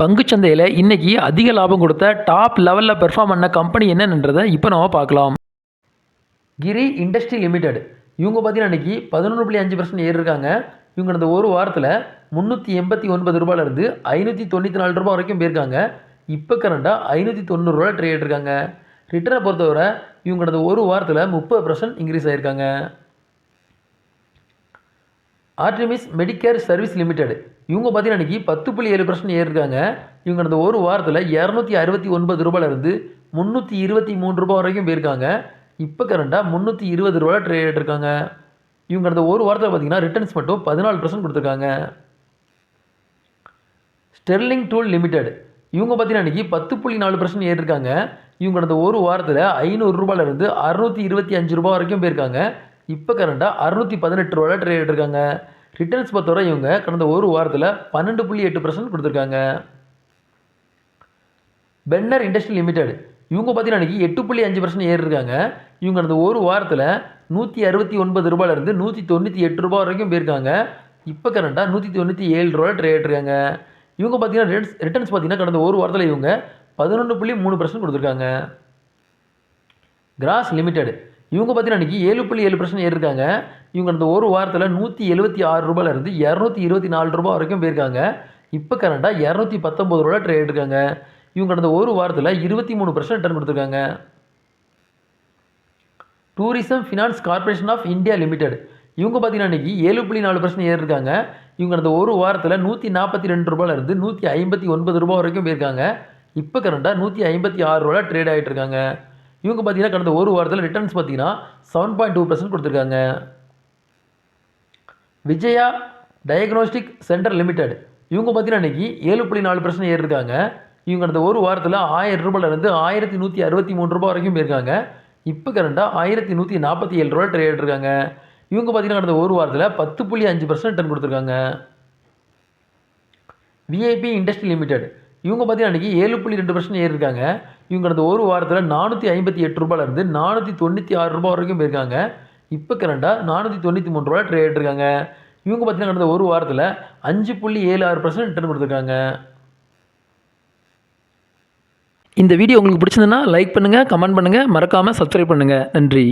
பங்குச்சந்தையில் இன்னைக்கு அதிக லாபம் கொடுத்த டாப் லெவலில் பெர்ஃபார்ம் பண்ண கம்பெனி என்னன்றதை இப்போ நம்ம பார்க்கலாம். கிரி இண்டஸ்ட்ரி லிமிடெட் இவங்க பார்த்தீங்கன்னா இன்னைக்கு 11.5% ஏறி இருக்காங்க. இவங்க இந்த ஒரு வாரத்தில் 389 ரூபாயிலிருந்து 594 ரூபாய் வரைக்கும் போயிருக்காங்க. இப்போ கரண்டாக 590 ரூபா ட்ரேட் இருக்காங்க. ரிட்டர்னை பொறுத்தவரை இவங்க இந்த ஒரு வாரத்தில் 30% இன்க்ரீஸ் ஆகியிருக்காங்க. ஆர்டிமிஸ் மெடிக்கேர் சர்வீஸ் லிமிடெட் இவங்க பார்த்தீங்கன்னா இன்றைக்கி 10.7% ஏறிருக்காங்க. இவங்க அந்த ஒரு வாரத்தில் 269 ரூபாயிலிருந்து 323 ரூபா வரைக்கும் போயிருக்காங்க. இப்போ கரண்டாக 320 ரூபா ட்ரேட் இருக்காங்க. இவங்க அந்த ஒரு வாரத்தில் பார்த்தீங்கன்னா ரிட்டர்ன்ஸ் மட்டும் 14% கொடுத்துருக்காங்க. ஸ்டெர்லிங் டூல் லிமிடெட் இவங்க பார்த்தீங்கன்னா இன்றைக்கி 10.4% ஏறிருக்காங்க. இவங்க அந்த ஒரு வாரத்தில் 500 ரூபாயிலிருந்து 625 ரூபா வரைக்கும் போயிருக்காங்க. இப்போ கரண்டாக 618 ரூபா ட்ரேட் இருக்காங்க. ரிட்டர்ன்ஸ் பொறுத்தவரை இவங்க கடந்த ஒரு வாரத்தில் 12.8% கொடுத்துருக்காங்க. பென்னர் இண்டஸ்ட்ரி லிமிடெட் இவங்க பார்த்தீங்கன்னா இன்றைக்கி 8.5% ஏறிருக்காங்க. இவங்க அந்த ஒரு வாரத்தில் 169 ரூபாயிலிருந்து 198 ரூபா வரைக்கும் போயிருக்காங்க. இப்போ கரண்டாக 197 ரூபா ட்ரேட் இருக்காங்க. இவங்க பார்த்தீங்கன்னா ரிட்டர்ன்ஸ் பார்த்தீங்கன்னா கடந்த ஒரு வாரத்தில் இவங்க 11.3% கொடுத்துருக்காங்க. கிராஸ் லிமிடெட் இவங்க பார்த்தீங்கன்னா இன்றைக்கி 7.7% ஏறிருக்காங்க. இவங்க அந்த ஒரு வாரத்தில் 176 ரூபாயிலிருந்து 224 ரூபா வரைக்கும் போயிருக்காங்க. இப்போ கரண்டாக 219 ரூபா ட்ரேட் இருக்காங்க. இவங்க கடந்த ஒரு வாரத்தில் 23% ரிட்டர்ன் கொடுத்துருக்காங்க. Tourism finance corporation of India limited இவங்க பார்த்தீங்கன்னா இன்றைக்கி 7.4% ஏறிருக்காங்க. இவங்க கடந்த ஒரு வாரத்தில் 142 ரூபாயிலிருந்து 159 ரூபா வரைக்கும் போயிருக்காங்க. இப்போ கரண்டாக 156 ரூபா ட்ரேட் ஆகிட்டு இருக்காங்க. இவங்க பார்த்தீங்கன்னா கடந்த ஒரு வாரத்தில் ரிட்டர்ன்ஸ் பார்த்தீங்கன்னா 7.2% கொடுத்துருக்காங்க. விஜயா டயக்னோஸ்டிக் சென்டர் லிமிடெட் இவங்க பார்த்தீங்கன்னா இன்றைக்கி 7.4% ஏறிருக்காங்க. இவங்க கடந்த ஒரு வாரத்தில் 1000 ரூபாயிலிருந்து 1163 ரூபா வரைக்கும் போயிருக்காங்க. இப்போ கரண்டாக 1147 ரூபா ட்ரேட் இருக்காங்க. இவங்க பார்த்தீங்கன்னா கடந்த ஒரு வாரத்தில் 10.5% ரிட்டர்ன் கொடுத்துருக்காங்க. விஐபி இண்டஸ்ட்ரி லிமிடெட் இவங்க பார்த்தீங்கன்னா இன்றைக்கி 7.2% ஏறிருக்காங்க. இவங்க கடந்த ஒரு வாரத்தில் 458 ரூபாயிலிருந்து 496 ரூபா வரைக்கும் போயிருக்காங்க. இப்போ கரண்டாக 493 ரூபா ட்ரேட் இருக்காங்க. இவங்க பார்த்தீங்கன்னா கடந்த ஒரு வாரத்தில் 5.76% ரிட்டர்ன் கொடுத்துருக்காங்க. இந்த வீடியோ உங்களுக்கு பிடிச்சிருந்ததுன்னா லைக் பண்ணுங்கள், கமெண்ட் பண்ணுங்கள், மறக்காமல் சப்ஸ்கிரைப் பண்ணுங்கள். நன்றி.